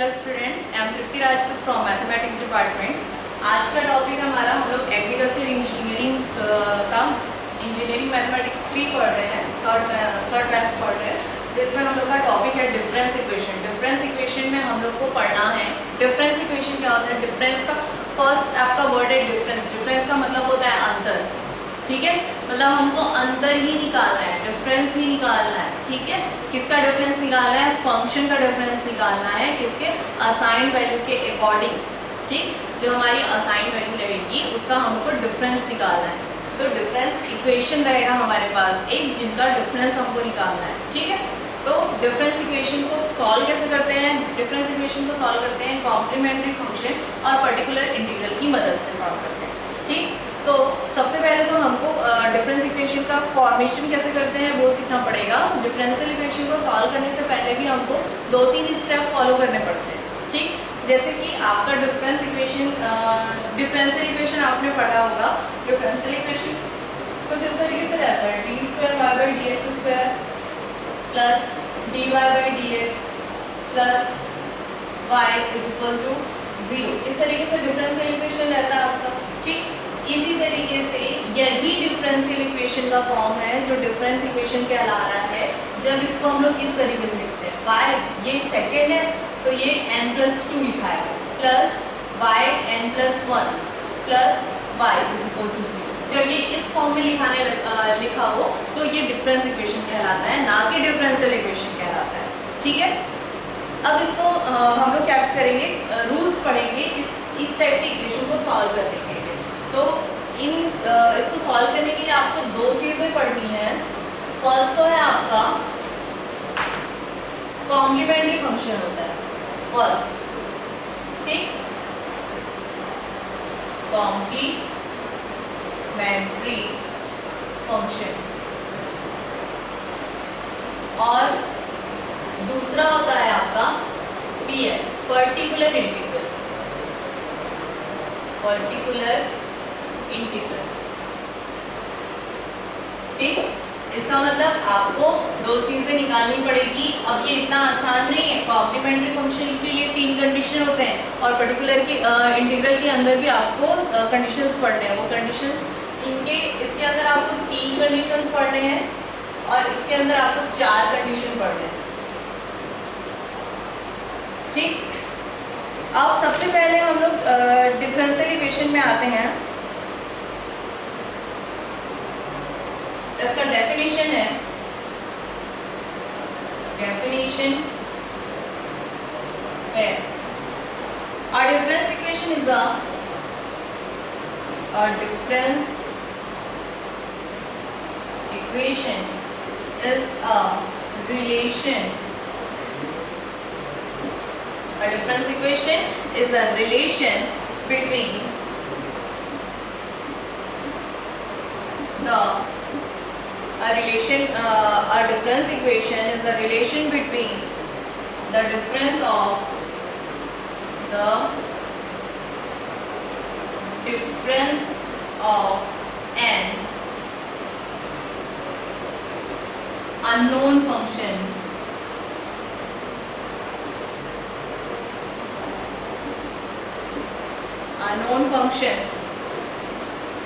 Hello students, I am Tripti Rajput from mathematics department. आज का topic हमारा हम लोग एग्रीकल्चर इंजीनियरिंग का इंजीनियरिंग मैथमेटिक्स 3 पढ़ रहे हैं, थर्ड बैच पढ़ रहे हैं। तो इसमें हम लोग का टॉपिक है डिफरेंस इक्वेशन। डिफरेंस इक्वेशन में हम लोग को पढ़ना है डिफरेंस इक्वेशन क्या होता है। डिफरेंस का फर्स्ट आपका वर्ड है डिफरेंस। डिफरेंस का मतलब होता है अंतर, ठीक है। मतलब हमको अंतर ही निकालना है, डिफरेंस ही निकालना है, ठीक है। किसका डिफरेंस निकालना है? फंक्शन का डिफरेंस निकालना है, किसके? असाइंड वैल्यू के अकॉर्डिंग, ठीक। जो हमारी असाइंड वैल्यू रहेगी उसका हमको डिफरेंस निकालना है। तो डिफरेंस इक्वेशन रहेगा हमारे पास एक, जिनका डिफरेंस हमको निकालना है, ठीक है। तो डिफरेंस इक्वेशन को सॉल्व कैसे करते हैं? डिफरेंस इक्वेशन को सॉल्व करते हैं कॉम्प्लीमेंट्री फंक्शन और पर्टिकुलर इंटीग्रल की मदद से सॉल्व करते हैं, ठीक। तो सबसे पहले तो हमको डिफरेंस इक्वेशन का फॉर्मेशन कैसे करते हैं वो सीखना पड़ेगा। डिफरेंशियल इक्वेशन को सॉल्व करने से पहले भी हमको 2-3 स्टेप फॉलो करने पड़ते हैं, ठीक। जैसे कि आपका डिफरेंशियल इक्वेशन आपने पढ़ा होगा। डिफरेंशियल इक्वेशन कुछ इस तरीके से रहता है, d2y/dx² plus dy/dx plus y = 0। इस तरीके से डिफरेंशियल इक्वेशन रहता है आपका, ठीक। इसी तरीके से यही डिफरेंशियल इक्वेशन का फॉर्म है जो डिफरेंस इक्वेशन कहला रहा है। जब इसको हम लोग इस तरीके से लिखते हैं, y ये सेकेंड है तो ये n+2 लिखा है, plus y n+1 plus y = 0। जब ये इस फॉर्म में लिखा हो तो ये डिफरेंस इक्वेशन कहलाता है, ना कि डिफरेंशियल इक्वेशन कहलाता है, ठीक है। अब इसको हम लोग क्या करेंगे, रूल्स पढ़ेंगे इस टाइप की इक्वेशन को सॉल्व करने के लिए। तो इसको सॉल्व करने के लिए आपको 2 चीज़ें पढ़नी है। फर्स्ट तो है आपका कॉम्प्लीमेंट्री फंक्शन होता है फर्स्ट, ठीक। कॉम्प्लीमेंट्री फंक्शन, और दूसरा होता है आपका PI पर्टिकुलर इंटीग्रल। ठीक। इसका मतलब आपको 2 चीजें निकालनी पड़ेगी। अब ये इतना आसान नहीं है। कॉम्प्लीमेंट्री फंक्शन के लिए 3 कंडीशन होते हैं और पर्टिकुलर की इंटीग्रल के अंदर भी आपको कंडीशंस पढ़ने हैं। वो कंडीशंस इसके अंदर आपको 3 कंडीशंस पढ़ने हैं और इसके अंदर आपको 4 कंडीशन पढ़ने हैं, ठीक। अब सबसे पहले हम लोग डिफरेंशियल इक्वेशन में आते हैं। इसका डेफिनेशन है, a difference equation is a difference equation is a relation. A difference equation is a relation between a difference equation is a relation between the difference of an unknown function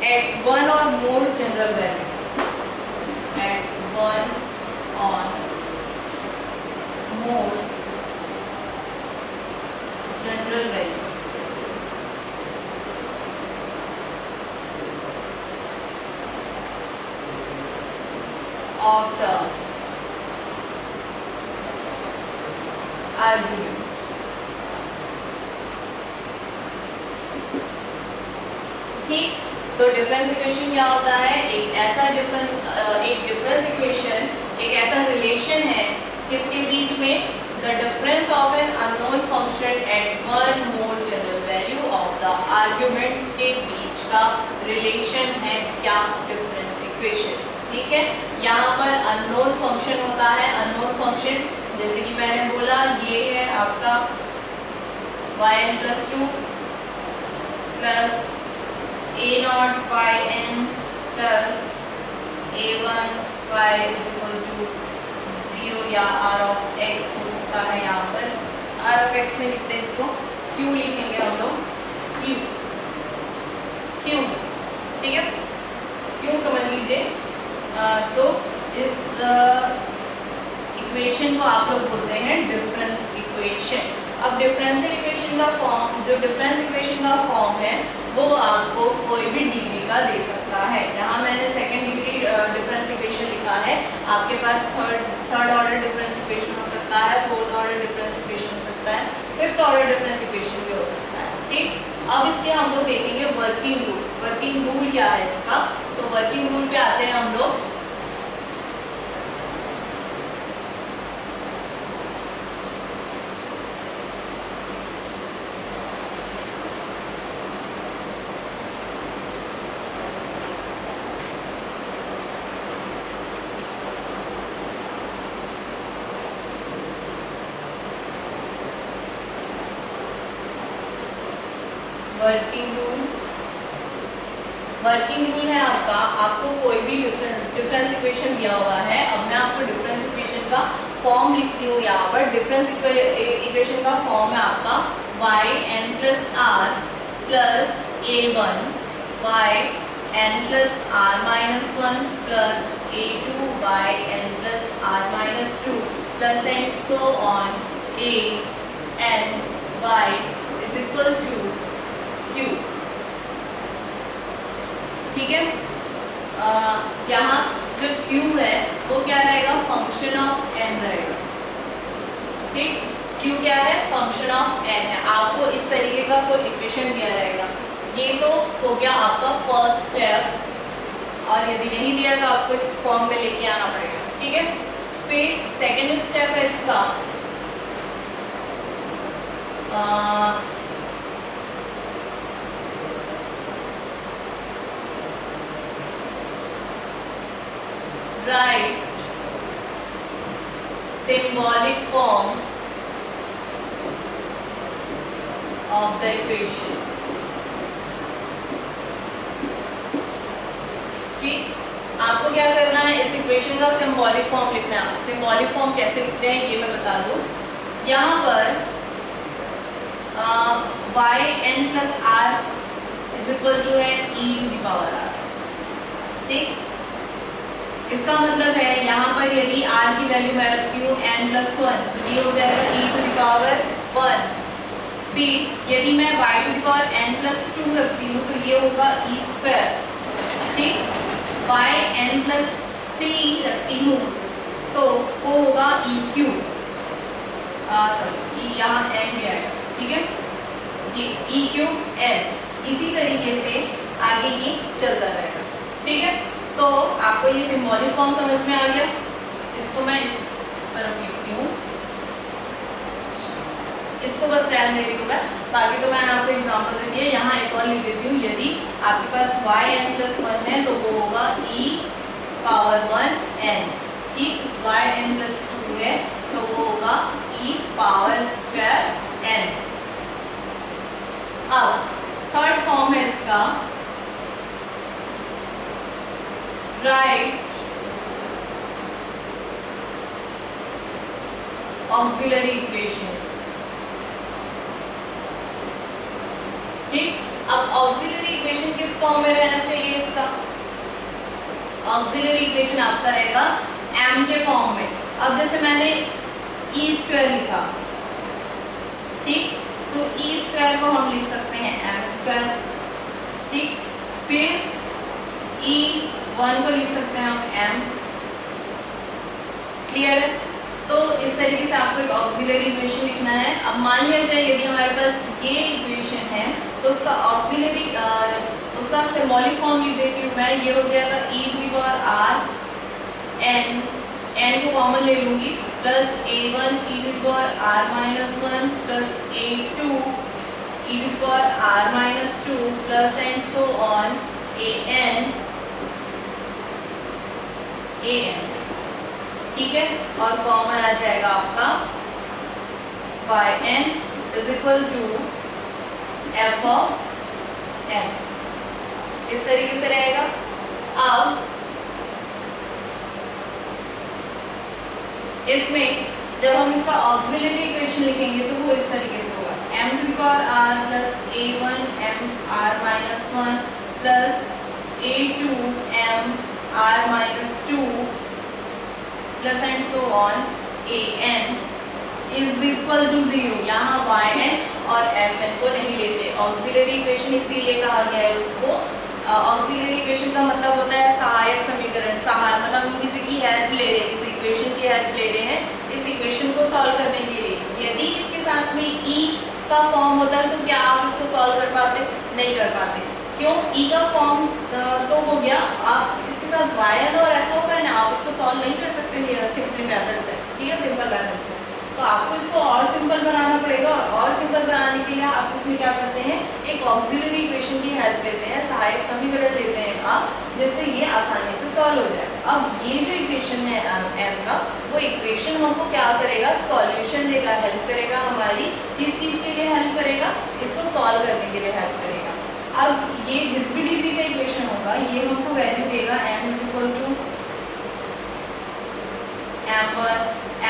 at one or more general value, of the argument, ठीक। तो difference equation क्या होता है? एक difference equation एक ऐसा relation है किसके बीच में? The difference of an unknown function at one more general value of the arguments के बीच का रिलेशन है क्या? डिफरेंस इक्वेशन, ठीक है। यहाँ पर अननोन फंक्शन होता है। अननोन फंक्शन जैसे कि मैंने बोला, ये है आपका yn+2 plus a0 plus a1 y = 0 या r of x हो सकता है यहाँ पर। आर ऑफ एक्स में लिखते हैं इसको, क्यू लिखेंगे हम लोग, क्यू क्यू, ठीक है, क्यू समझ लीजिए। तो इस इक्वेशन को आप लोग बोलते हैं डिफरेंस इक्वेशन। अब डिफरेंशियल इक्वेशन का फॉर्म, जो डिफरेंस इक्वेशन का फॉर्म है वो आपको कोई भी डिग्री का दे सकता है। यहाँ मैंने सेकेंड डिग्री डिफरेंस इक्वेशन लिखा है, आपके पास थर्ड ऑर्डर डिफरेंस इक्वेशन हो सकता है, फोर्थ ऑर्डर डिफरेंस इक्वेशन हो सकता है, फिफ्थ ऑर्डर डिफरेंस इक्वेशन भी हो सकता है, ठीक। अब इसके हम लोग देखेंगे वर्किंग रूल। वर्किंग रूल क्या है इसका, तो वर्किंग रूल पे आते हैं हम लोग। वर्किंग रूल है आपका, आपको कोई भी डिफरेंस इक्वेशन दिया हुआ है। अब मैं आपको डिफरेंस इक्वेशन का फॉर्म लिखती हूँ यहाँ पर। डिफरेंस इक्वेशन का फॉर्म है आपका yn plus are plus a1 yn plus are minus 1 plus a2 yn plus are minus 2 plus and so on a n y is equal to q, ठीक है। यहाँ जो q है वो क्या रहेगा, फंक्शन ऑफ n रहेगा, ठीक। q क्या है, फंक्शन ऑफ n है। आपको इस तरीके का कोई इक्वेशन दिया रहेगा, ये तो हो गया आपका फर्स्ट स्टेप, और यदि नहीं दिया तो आपको इस फॉर्म में लेके आना पड़ेगा, ठीक है। फिर सेकेंड स्टेप है इसका write symbolic form of the equation, ठीक। आपको क्या करना है, इस इक्वेशन का सिंबॉलिक फॉर्म लिखना है। सिंबॉलिक फॉर्म कैसे लिखते हैं ये मैं बता दूं। यहाँ पर yn plus R is equal to है e to the power r, ठीक। इसका मतलब है यहाँ पर यदि r की वैल्यू मैं रखती हूँ n प्लस 1 तो ये हो जाएगा e टू द पावर 1। फिर यदि मैं y to the power n plus 2 रखती हूँ तो ये होगा e स्क्वायर, ठीक। y n प्लस 3 रखती हूँ तो वो होगा e क्यूब, सॉरी यहाँ n भी आएगा, ठीक है, ये e क्यूब n। इसी तरीके से आगे ये चलता रहेगा, ठीक है। तो आपको ये सिंबॉलिक फॉर्म समझ में आ गया। इसको मैं इस तरफ लिखती हूँ, इसको बस रहने दे रही हूँ मैं, बाकी तो मैंने आपको एग्जांपल दे दिया। यहाँ एक और लिख देती हूँ, यदि आपके पास yn प्लस 1 है तो वो होगा e पावर 1 n, ठीक। yn प्लस 2 है तो वो होगा e पावर स्क्वायर n। अब थर्ड फॉर्म है इसका write auxiliary equation, ठीक। अब auxiliary equation किस फॉर्म में रहना चाहिए इसका, auxiliary equation आपका रहेगा m के फॉर्म में। अब जैसे मैंने e स्क्वायर लिखा, ठीक, तो e स्क्वायर को हम लिख सकते हैं m स्क्वायर, ठीक। फिर e1 को लिख सकते हैं हम m, क्लियर है। तो इस तरीके से आपको एक ऑक्सिलरी इक्वेशन लिखना है। अब मान लिया जाए यदि हमारे पास ये इक्वेशन है तो उसका ऑक्सिलरी उसका सिंबॉलिक फॉर्म लिख देती हूँ मैं, ये हो जाएगा e to the power r n को कॉमन ले लूँगी, plus a1 e to the power r minus 1 plus a2 e to the power r minus 2 plus and so on an, ठीक है। और कॉमन आ जाएगा आपका yn is equal to f of n, इस तरीके से रहेगा। अब इसमें जब हम इसका ऑक्सिलरी इक्वेशन लिखेंगे तो वो इस तरीके से होगा, m⁴ plus a1 m⁻⁻1 plus a2 m⁻⁻2 plus and so on an is equal to 0। यहाँ yn और fn को नहीं लेते। ऑक्सिलरी इक्वेशन इसीलिए कहा गया है उसको। ऑक्सिलरी इक्वेशन का मतलब होता है सहायक समीकरण। सहायक मतलब हम किसी की हेल्प ले रहे हैं, किसी इक्वेशन की हेल्प ले रहे हैं इस इक्वेशन को सॉल्व करने के लिए। यदि इसके साथ में e का फॉर्म होता है तो क्या आप इसको सॉल्व कर पाते? नहीं कर पाते। क्यों? e का फॉर्म तो हो गया, आप इसके साथ yn और f का ना, आप इसको सॉल्व नहीं कर सकते सिंपली मेथड से, ठीक है, सिंपल मेथड से। तो आपको इसको और सिंपल बनाना पड़ेगा, और सिंपल बनाने के लिए आप इसमें क्या करते हैं, एक ऑक्सिलरी इक्वेशन की हेल्प लेते हैं, सहायक समीकरण लेते हैं आप, जिससे ये आसानी से सॉल्व हो जाए। अब ये जो इक्वेशन है m का, वो इक्वेशन हमको क्या करेगा, सॉल्यूशन देगा, हेल्प करेगा हमारी। किस चीज़ के लिए हेल्प करेगा? इसको सॉल्व करने के लिए हेल्प करेगा। अब ये जिस भी डिग्री का इक्वेशन होगा ये हमको वैल्यू देगा m is equal to m1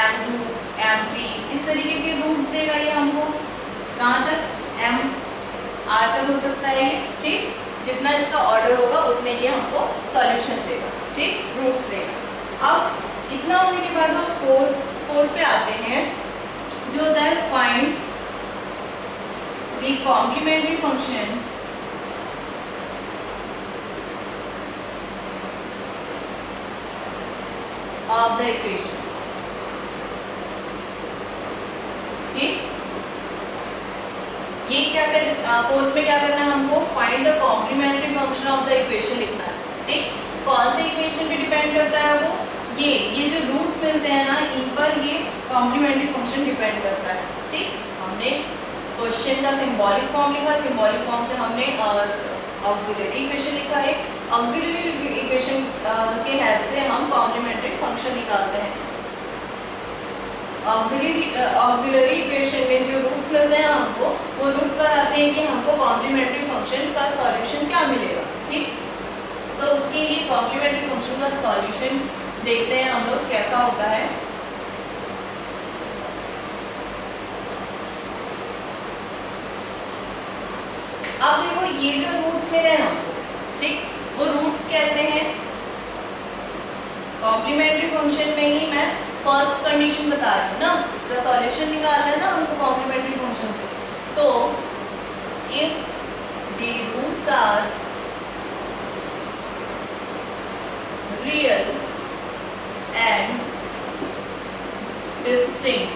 m2 m3, इस तरीके के रूट्स देगा ये हमको। कहाँ तक? m r तक हो सकता है ये, ठीक। जितना इसका ऑर्डर होगा उतने ये हमको सॉल्यूशन देगा, ठीक, रूट्स देगा। अब इतना होने के बाद हम फोर पे आते हैं, जो होता है find the complementary function of the equation. ये क्या कर, फोर्थ में क्या करना है हमको, find the complementary function of the equation लिखना है, ठीक। कौन से इक्वेशन पे डिपेंड करता है वो? ये जो रूट्स मिलते हैं ना, इन पर ये कॉम्प्लीमेंट्री फंक्शन डिपेंड करता है, ठीक। हमने क्वेश्चन का सिंबॉलिक फॉर्म लिखा, सिंबॉलिक फॉर्म से हमने ऑक्सिलरी इक्वेशन लिखा है। ऑक्सिलरी इक्वेशन के हेल्प से हम कॉम्प्लीमेंट्री फंक्शन निकालते हैं। ऑक्सिलरी इक्वेशन में जो रूट्स मिलते हैं हमको, वो रूट्स बताते हैं कि हमको कॉम्प्लीमेंट्री फंक्शन का सॉल्यूशन क्या मिलेगा, ठीक। तो उसके लिए कॉम्प्लीमेंट्री फंक्शन का सॉल्यूशन देखते हैं हम लोग कैसा होता है। अब देखो ये जो रूट्स मिले हैं हमको, ठीक, वो रूट्स कैसे हैं? कॉम्प्लीमेंट्री फंक्शन में ही मैं फर्स्ट कंडीशन बता रही हूँ ना, इसका सॉल्यूशन निकालना है ना हमको कॉम्प्लीमेंट्री फंक्शन से। तो if the roots are real and distinct,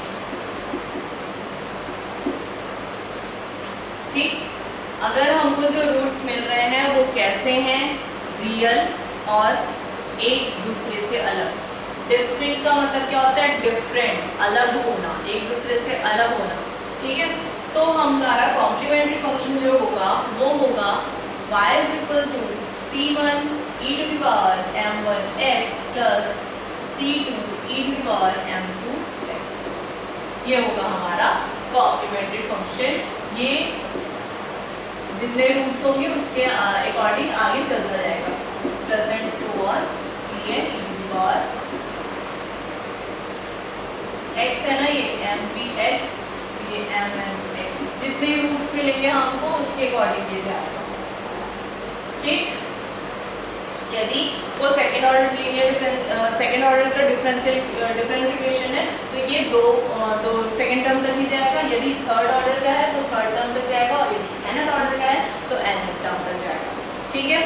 ठीक, अगर हमको जो रूट्स मिल रहे हैं वो कैसे हैं, रियल और एक दूसरे से अलग। डिस्टिंक्ट का मतलब क्या होता है? डिफरेंट, अलग होना, एक दूसरे से अलग होना, ठीक है। तो हमारा कॉम्प्लीमेंट्री फंक्शन जो होगा वो होगा y is equal to c1 e to the power m1x plus c2 e to the power m2x। ये होगा हमारा कॉम्प्लीमेंट्री फंक्शन। ये जितने रूट्स होंगे उसके अकॉर्डिंग आगे चलता जाएगा, plus and so on cn e to the power x है ना, ये m3x, ये mnx, जितने रूट्स मिलेंगे हमको उसके अकॉर्डिंग ये जाएगा, ठीक। यदि वो second order linear difference, second order का डिफरेंस इक्वेशन है तो ये दो सेकेंड टर्म तक ही जाएगा। यदि थर्ड ऑर्डर का है तो थर्ड टर्म तक जाएगा, और यदि nth ऑर्डर का है तो nth टर्म तक जाएगा, ठीक है।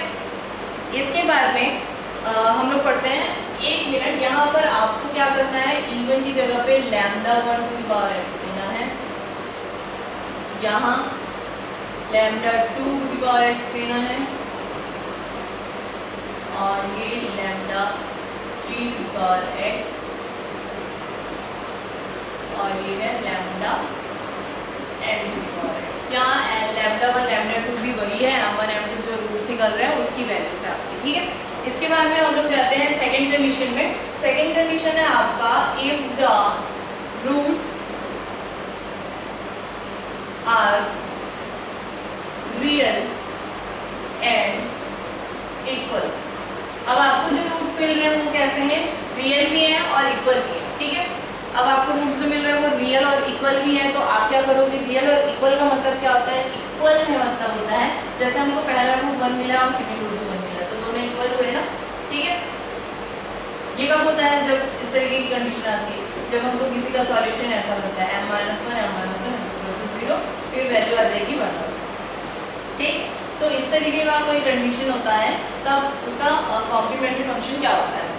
इसके बाद में हम लोग पढ़ते हैं, एक मिनट, यहाँ पर आपको क्या करना है, E1 की जगह पे λ1 टू द पावर x लेना है, यहाँ λ2 टू द पावर x लेना है, और ये λ3 टू द पावर x, और ये है λn to the power x। यहाँ λ1 λ2 भी वही है, m1 m2 जो रूट्स निकल रहे हैं उसकी वैल्यू से आपकी, ठीक है। इसके बाद में हम लोग जाते हैं सेकंड कंडीशन में। सेकंड कंडीशन है आपका if the roots are real and equal. अब आपको जो रूट्स मिल रहे हैं वो कैसे हैं, रियल भी हैं और इक्वल भी हैं, ठीक है। अब आपको रूट्स जो मिल रहा है वो रियल और इक्वल भी है, तो आप क्या करोगे, रियल और इक्वल का मतलब क्या होता है, इक्वल में मतलब होता है जैसे हमको पहला रूट 1 मिला और सेकंड रूट 1 मिला तो दोनों इक्वल हुए ना, ठीक है। ये कब होता है, जब इस तरीके की कंडीशन आती है, जब हमको किसी का सॉल्यूशन ऐसा होता है m-1 0 फिर वैल्यू आ जाएगी 1, ठीक। तो इस तरीके का कोई कंडीशन होता है तब उसका कॉम्प्लीमेंट्री फंक्शन क्या होता है,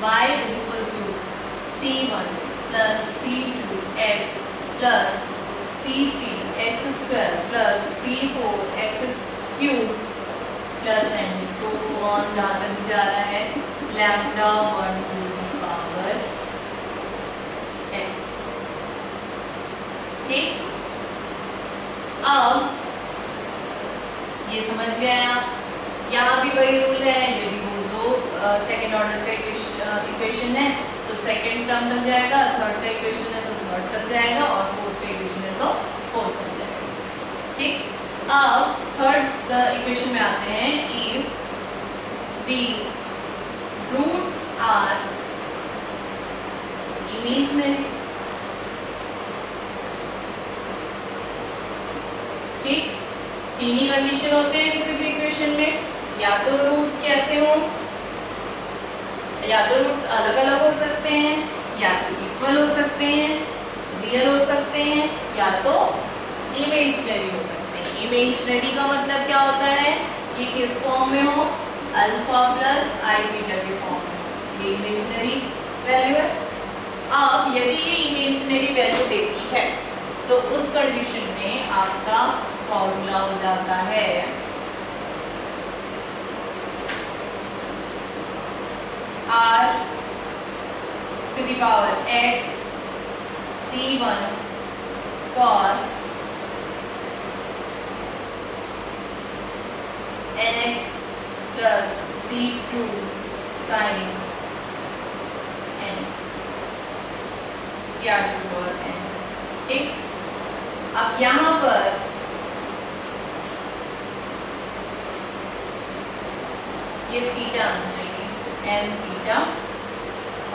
y is equal to c1 plus c2 x plus c3 x square plus c4 x cube plus and so on, जहाँ तक जा रहा है lambda 1 to the power x, ठीक। अब ये समझ गए आप, यहाँ भी वही रूल है, यदि वो दो सेकेंड ऑर्डर का इक्वेशन है तो सेकेंड टर्म तक जाएगा, थर्ड का इक्वेशन है तो थर्ड तक जाएगा और फोर्थ का इक्वेशन है तो फोर्थ तक जाएगा, ठीक। अब थर्ड इक्वेशन में आते हैं, if the roots are imaginary, ठीक। तीन ही कंडीशन होते हैं किसी भी इक्वेशन में, या तो रूट्स कैसे हो, या तो रूट्स अलग अलग हो सकते हैं, या तो इक्वल हो सकते हैं, रियल हो सकते हैं, या तो इमेजिनरी हो सकते हैं। इमेजिनरी का मतलब क्या होता है, ये किस फॉर्म में हो, अल्फा प्लस आई बीटा के फॉर्म में, ये इमेजिनरी वैल्यू है। अब यदि ये इमेजिनरी वैल्यू देती है तो उस कंडीशन में आपका फॉर्मूला हो जाता है r to the power x c1 cos nx plus c2 sin nx या टू पावर n, ठीक। अब यहाँ पर ये थीटा आना चाहिए, n थीटा,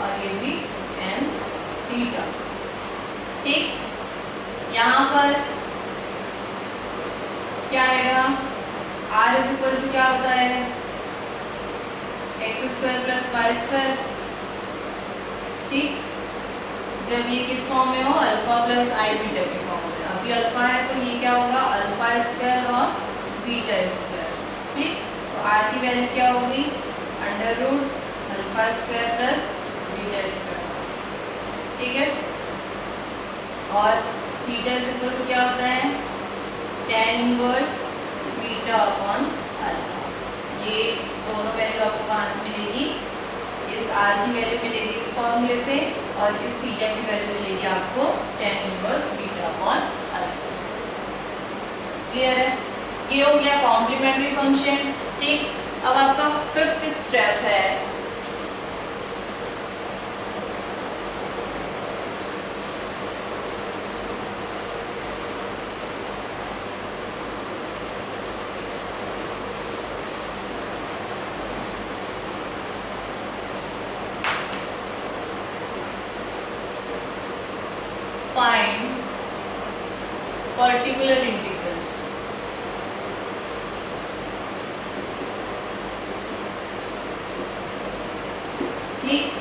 और ये भी n थीटा, ठीक। यहाँ पर क्या आएगा, r इज इक्वल टू क्या होता है, x square plus y square, ठीक। जब ये किस फॉर्म में हो, अल्फा प्लस आई बीटा के फॉर्म में, अभी अल्फा है तो ये क्या होगा, अल्फा स्क्वायर और बीटा स्क्वायर, ठीक। तो r की वैल्यू क्या होगी, under root alpha square plus beta square, ठीक है। और थीटा इज इक्वल टू क्या होता है, tan inverse beta upon alpha. ये दोनों वैल्यू आपको कहाँ से मिलेगी, इस r की वैल्यू मिलेगी इस फॉर्मूले से, और इस थीटा की वैल्यू मिलेगी आपको tan inverse beta upon alpha से। क्लियर है, ये हो गया कॉम्प्लीमेंट्री फंक्शन, ठीक। अब आपका फिफ्थ स्टेप है फाइंड पर्टिकुलर इंटीग्रल, ठीक।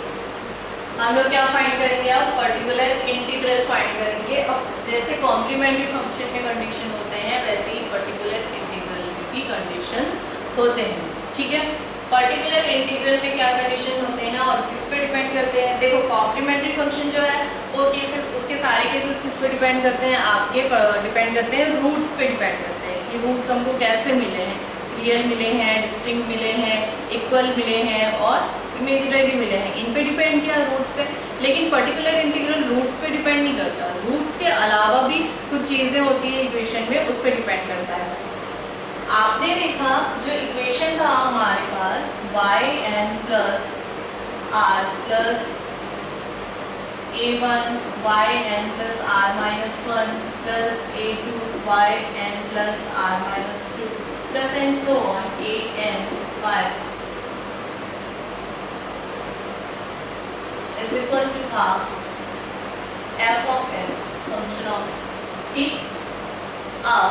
हम लोग क्या फाइंड करेंगे, अब पर्टिकुलर इंटीग्रल फाइंड करेंगे। अब जैसे कॉम्प्लीमेंट्री फंक्शन के कंडीशन होते हैं वैसे ही पर्टिकुलर इंटीग्रल में भी कंडीशंस होते हैं, ठीक है। पर्टिकुलर इंटीग्रल में क्या कंडीशन होते हैं और किस पे डिपेंड करते हैं, देखो कॉम्प्लीमेंट्री फंक्शन जो है वो केसेस, उसके सारे केसेस किस पे डिपेंड करते हैं, आपके डिपेंड करते हैं रूट्स पे डिपेंड करते हैं कि रूट्स हमको कैसे मिले हैं, रियल मिले हैं, डिस्टिंक्ट मिले हैं, इक्वल मिले हैं और इमेजिनरी मिले हैं, इन पे डिपेंड किया रूट्स पे। लेकिन पर्टिकुलर इंटीग्रल रूट्स पे डिपेंड नहीं करता, रूट्स के अलावा भी कुछ चीज़ें होती है इक्वेशन में, उस पर डिपेंड करता है। आपने देखा जो इक्वेशन था हमारे पास yn plus r plus a1 yn plus r minus 1 plus a2 yn plus r minus 2 plus and so on an y is equal to था f of n function of, ठीक। अब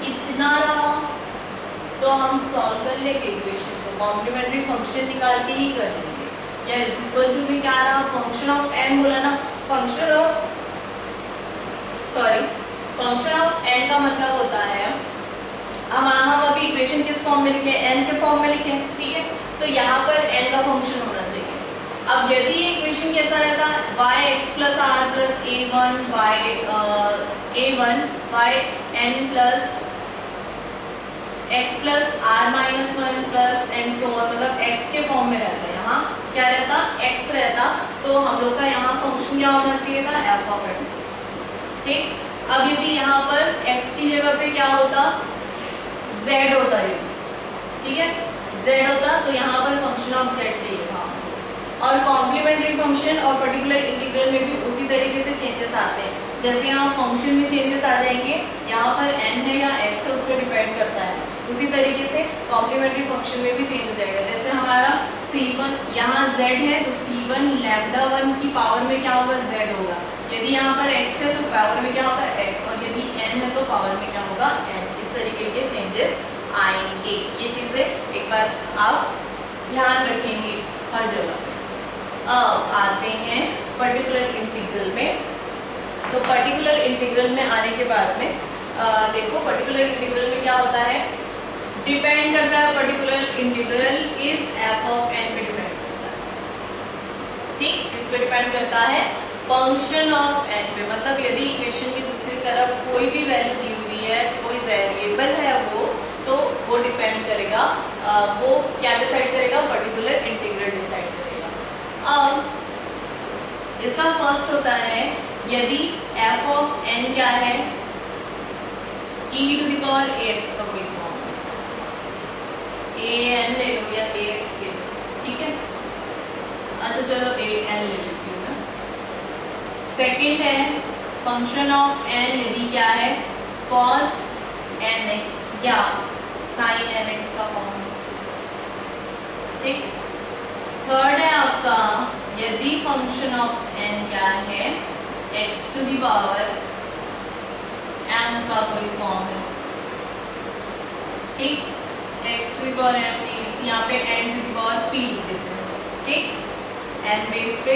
इतना रहा तो हम सॉल्व कर लेंगे इक्वेशन को, कॉम्प्लीमेंट्री फंक्शन निकाल के ही कर लेंगे। या इज इक्वल टू में क्या रहा, फंक्शन ऑफ एन बोला ना, फंक्शन ऑफ एन का मतलब होता है, हम अभी इक्वेशन किस फॉर्म में लिखे, एन के फॉर्म में लिखे, ठीक है। तो यहाँ पर एन का फंक्शन होना चाहिए। अब यदि ये इक्वेशन कैसा रहता, y x plus are plus a one y n plus x plus are minus one plus and so on, मतलब एक्स के फॉर्म में रहता है। यहाँ क्या रहता, एक्स रहता, तो हम लोग का यहाँ फंक्शन क्या होना चाहिए था, एफ ऑफ एक्स, ठीक। अब यदि यहाँ पर x की जगह पे क्या होता, z होता है, ठीक है, z होता, तो यहाँ पर फंक्शन ऑफ z चाहिए था। और कॉम्प्लीमेंट्री फंक्शन और पर्टिकुलर इंटीग्रल में भी उसी तरीके से चेंजेस आते हैं। जैसे यहाँ फंक्शन में चेंजेस आ जाएंगे, यहाँ पर n है या x है उस पर डिपेंड करता है, उसी तरीके से कॉम्प्लीमेंट्री फंक्शन में भी चेंज हो जाएगा। जैसे हमारा c1 यहाँ z है, तो c1 लैम्डा 1 की पावर में क्या होगा, z होगा। यदि यहाँ पर x है तो पावर में क्या होगा, x, और यदि n है तो पावर में क्या होगा, n। इस तरीके के चेंजेस आएंगे। ये चीज़ें एक बार आप ध्यान रखेंगे हर जगह पे। अब आते हैं पर्टिकुलर इंटीग्रल में। तो पर्टिकुलर इंटीग्रल में आने के बाद में देखो, पर्टिकुलर इंटीग्रल में क्या होता है, डिपेंड करता है, पर्टिकुलर इंटीग्रल इस एफ ऑफ एन पे डिपेंड करता है, ठीक। इस पे डिपेंड करता है फंक्शन ऑफ एन पे, मतलब यदि इक्वेशन की दूसरी तरफ कोई भी वैल्यू दी हुई है, कोई वेरिएबल है तो वो डिपेंड करेगा, वो क्या डिसाइड करेगा, पर्टिकुलर इंटीग्रल डिसाइड करेगा। अब इसका फर्स्ट होता है, यदि एफ ऑफ एन क्या है, e to the power ax का कोई फॉर्म, an ले लो या ax ले लो, ठीक है। अच्छा चलो an ले लेती हूँ मैं। सेकेंड है फंक्शन ऑफ n यदि क्या है, cos nx या sin nx का फॉर्म, ठीक। थर्ड है आपका, यदि फंक्शन ऑफ n क्या है, x to the power m का कोई फॉर्म है, ठीक। x to the power m नहीं लिखती, यहाँ पे n to the power p लिख देते हैं, ठीक। n बेस पे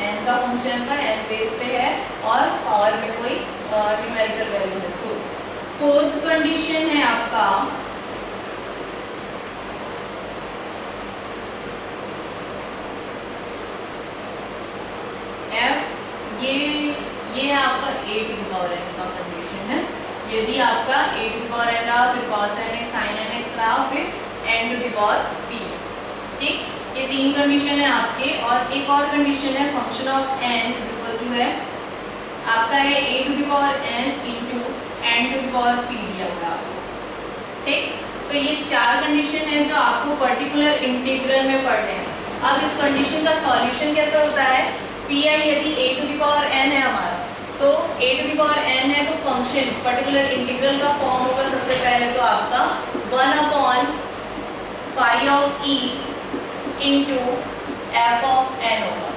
n का फंक्शन का n बेस पे है और पावर में कोई न्यूमेरिकल वैल्यू है। तो फोर्थ कंडीशन है आपका, f, ये है आपका a to the power n का कंडीशन है। यदि आपका a to the power n रहा, फिर cos nx sin nx रहा, फिर n to the power p, ठीक। ये तीन कंडीशन है आपके। और एक और कंडीशन है, function of n is equal to है आपका है a to the power n into n to the power p दिया हुआ आपको, ठीक। तो ये चार कंडीशन है जो आपको पर्टिकुलर इंटीग्रल में पढ़ने हैं। अब इस कंडीशन का सॉल्यूशन कैसा होता है, pi यदि a to the power n है हमारा, तो a to the power n है, तो फंक्शन पर्टिकुलर इंटीग्रल का फॉर्म होगा सबसे पहले तो आपका 1/phi of e into f of n होगा,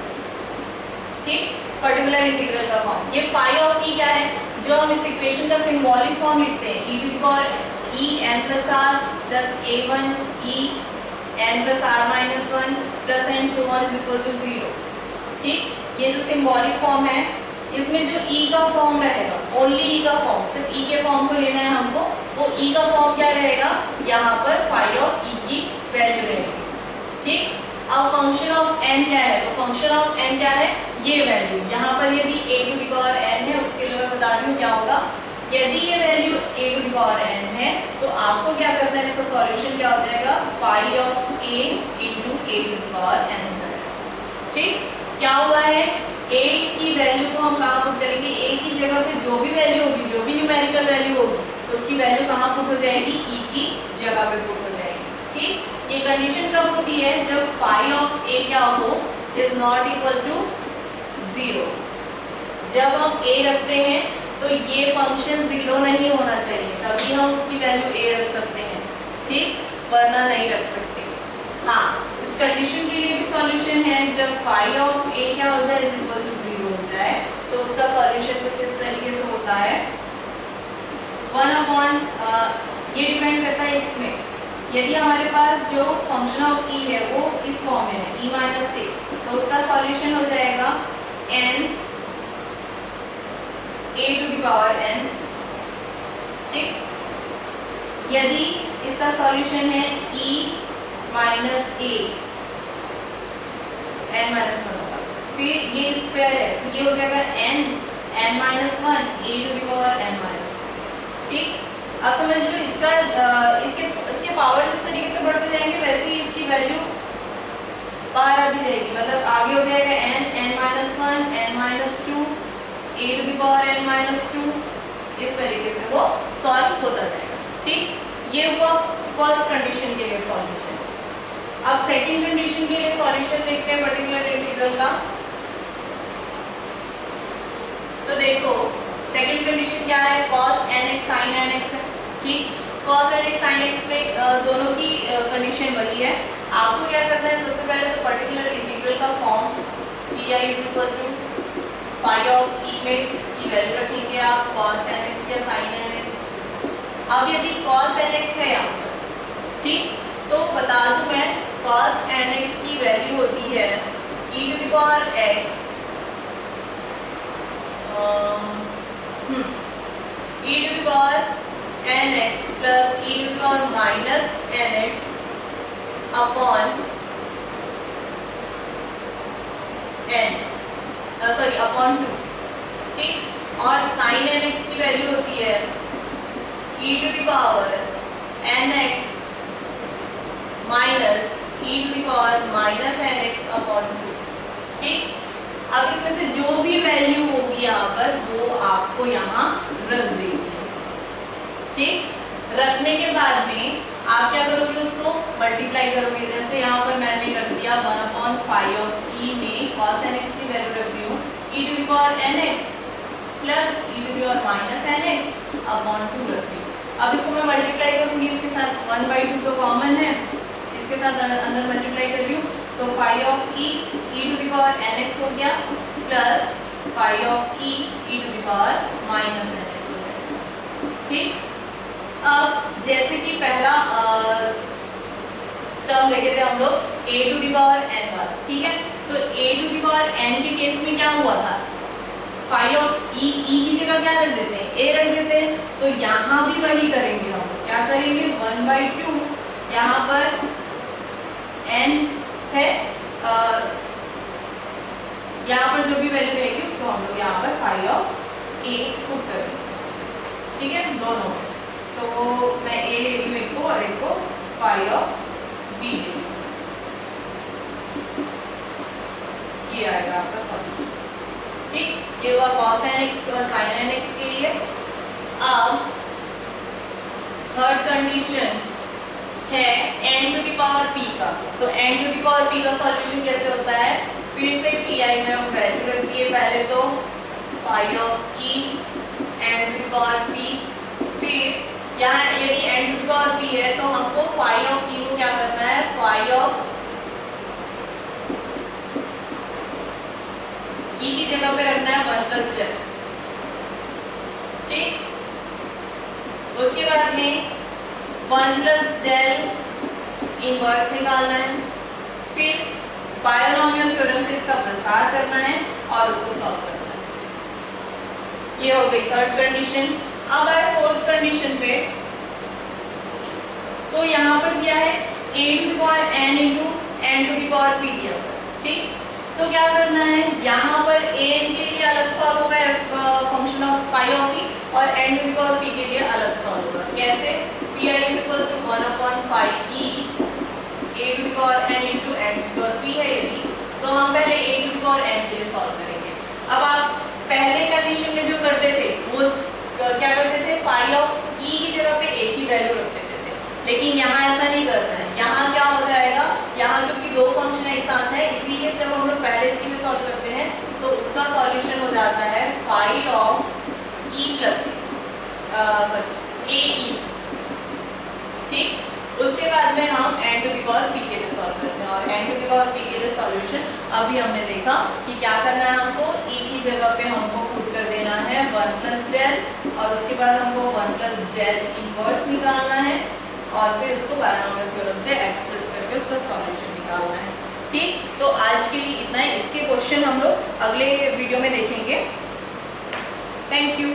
ठीक। पर्टिकुलर इंटीग्रल का फॉर्म, ये phi ऑफ e क्या है, जो हम इस इक्वेशन का सिंबॉलिक फॉर्म लिखते हैं, e to the power e n plus are plus a1 e n plus are minus 1 plus and so on is equal to 0, ठीक। ये जो सिंबॉलिक फॉर्म है, इसमें जो e का फॉर्म रहेगा, ओनली e का फॉर्म, सिर्फ e के फॉर्म को लेना है हमको, वो e का फॉर्म क्या रहेगा, यहाँ पर phi ऑफ e की वैल्यू रहेगी, ठीक। अब फंक्शन ऑफ n क्या है, तो फंक्शन ऑफ n क्या है, ये वैल्यू यहाँ पर यदि a to the power n है, उसके लिए मैं बता रही हूँ क्या होगा। यदि ये value a to the power n है, तो आपको क्या करना है, इसका सॉल्यूशन क्या हो जाएगा, phi of a into a to the power n, ठीक। क्या हुआ है, a की वैल्यू को हम कहाँ पुट करेंगे, a की जगह पे जो भी वैल्यू होगी, जो भी न्यूमेरिकल वैल्यू होगी, उसकी वैल्यू कहाँ पुट हो जाएगी, e की जगह पे पुट हो जाएगी, ठीक। ये कंडीशन कब होती है, जब phi ऑफ a क्या हो, इज नॉट इक्वल टू 0। जब हम a रखते हैं तो ये फंक्शन 0 नहीं होना चाहिए, तभी हम उसकी वैल्यू a रख सकते हैं, ठीक, वरना नहीं रख सकते। हाँ, कंडीशन के लिए भी सॉल्यूशन है, जब फाई ऑफ ए क्या हो जाए इज इक्वल टू 0 हो जाए तो उसका सॉल्यूशन कुछ इस तरीके से होता है 1 अपॉन ये डिपेंड करता है इसमें, यदि हमारे पास जो फंक्शन ऑफ ई है वो इस फॉर्म में है e माइनस ए, तो उसका सॉल्यूशन हो जाएगा n a to the power n, ठीक। यदि इसका सॉल्यूशन है e minus a, n minus 1 होगा, फिर ये स्क्वायर है तो ये हो जाएगा n minus 1 a to the power n माइनस, ठीक। अब समझ लो इसका इसके पावर्स इस तरीके से बढ़ते जाएंगे, वैसे ही इसकी वैल्यू बाहर आती जाएगी, मतलब आगे हो जाएगा n minus 1 n minus 2 a to the power n minus 2, इस तरीके से वो सॉल्व होता जाएगा, ठीक। ये हुआ फर्स्ट कंडीशन के लिए सॉल्यूशन। अब सेकंड कंडीशन के लिए सॉल्यूशन देखते हैं पर्टिकुलर इंटीग्रल का। तो देखो सेकंड कंडीशन क्या है, cos nx sin nx है, ठीक। cos nx sin x पे दोनों की कंडीशन वही है। आपको क्या करना है, सबसे पहले तो पर्टिकुलर इंटीग्रल का form pi is equal to pi of e में इसकी वैल्यू रखेंगे आप cos nx या sin nx। अब यदि cos nx है यहाँ पर, ठीक, तो बता दूं मैं cos nx की वैल्यू होती है e to the power x e to the power nx plus e to the power minus nx upon n, sorry upon 2, ठीक। और sin nx की वैल्यू होती है e to the power nx minus e to the power minus nx upon 2, ठीक। अब इसमें से जो भी वैल्यू होगी यहाँ पर वो आपको यहाँ रख देंगे, ठीक। रखने के बाद में आप क्या करोगे, उसको मल्टीप्लाई करोगे। जैसे यहाँ पर मैंने रख दिया 1/5 ऑफ e में cos nx की वैल्यू रख दी हूँ e to the power nx plus e to the power minus nx upon 2 रख दी। अब इसको मैं मल्टीप्लाई करूँगी इसके साथ, 1/2 तो कॉमन है, इसके साथ अंदर मल्टीप्लाई कर रही हूँ, तो phi of e to the power nx हो गया plus phi of e to the power minus nx हो गया, ठीक। अब जैसे कि पहला टर्म लेके थे हम लोग a to the power n वाला, ठीक है। तो a to the power n के केस में क्या हुआ था, फाई ऑफ e की जगह क्या रख देते हैं, a रख देते हैं। तो यहाँ भी वही करेंगे, हम क्या करेंगे 1/2, यहाँ पर n है, यहाँ पर जो भी वैल्यू रहेगी उसको हम लोग यहाँ पर फाई ऑफ a पुट करेंगे, ठीक है, दोनों में। तो मैं a ले रही हूँ एक को और एक को फाई ऑफ b ले रही हूँ, ये आएगा आपका सॉल्यूशन, ठीक। ये हुआ cos nx और sin nx के लिए। अब थर्ड कंडीशन है n to the power p का। तो n to the power p का सॉल्यूशन कैसे होता है, फिर से pi में हम वैल्यू रख दिए, पहले तो phi of e n to the power p, फिर यहाँ यदि n to the power p है तो हमको फाई ऑफ e को क्या करना है, फाई ऑफ e की जगह पे रखना है 1 प्लस डेल, ठीक। उसके बाद में 1 प्लस डेल इनवर्स निकालना है, फिर बायनोमियल थ्योरम से इसका प्रसार करना है और उसको सॉल्व करना है। ये हो गई थर्ड कंडीशन। अब आए फोर्थ कंडीशन पे, तो यहाँ पर दिया है a to the power n into n to the power p दिया हुआ है, ठीक। तो क्या करना है, यहाँ पर a n के लिए अलग सॉल्व होगा function of pi of e, और n to the power p के लिए अलग सॉल्व होगा। कैसे, pi is equal to 1/5 e a to the power n into n to the power p है यदि, तो हम पहले a to the power n के लिए सॉल्व करेंगे। अब आप पहले कंडीशन में जो करते थे वो क्या करते थे, फाई ऑफ e की जगह पे a की वैल्यू रख देते थे, लेकिन यहाँ ऐसा नहीं करना है। यहाँ क्या हो जाएगा, यहाँ क्योंकि दो फंक्शन एक साथ है, इसीलिए जब हम लोग पहले इसके लिए सॉल्व करते हैं तो उसका सॉल्यूशन हो जाता है phi of e plus a e, ठीक। उसके बाद में हम n to the power p के लिए सॉल्व करते हैं, और n टू पावर p के लिए सॉल्यूशन अभी हमने देखा कि क्या करना है हमको, e की जगह पे हमको पुट कर देना है 1 प्लस डेल और उसके बाद हमको 1 प्लस डेल इनवर्स निकालना है और फिर उसको बायनोमियल थ्योरम से एक्सप्रेस करके उसका सॉल्यूशन निकालना है। ठीक, तो आज के लिए इतना ही। इसके क्वेश्चन हम लोग अगले वीडियो में देखेंगे। Thank you.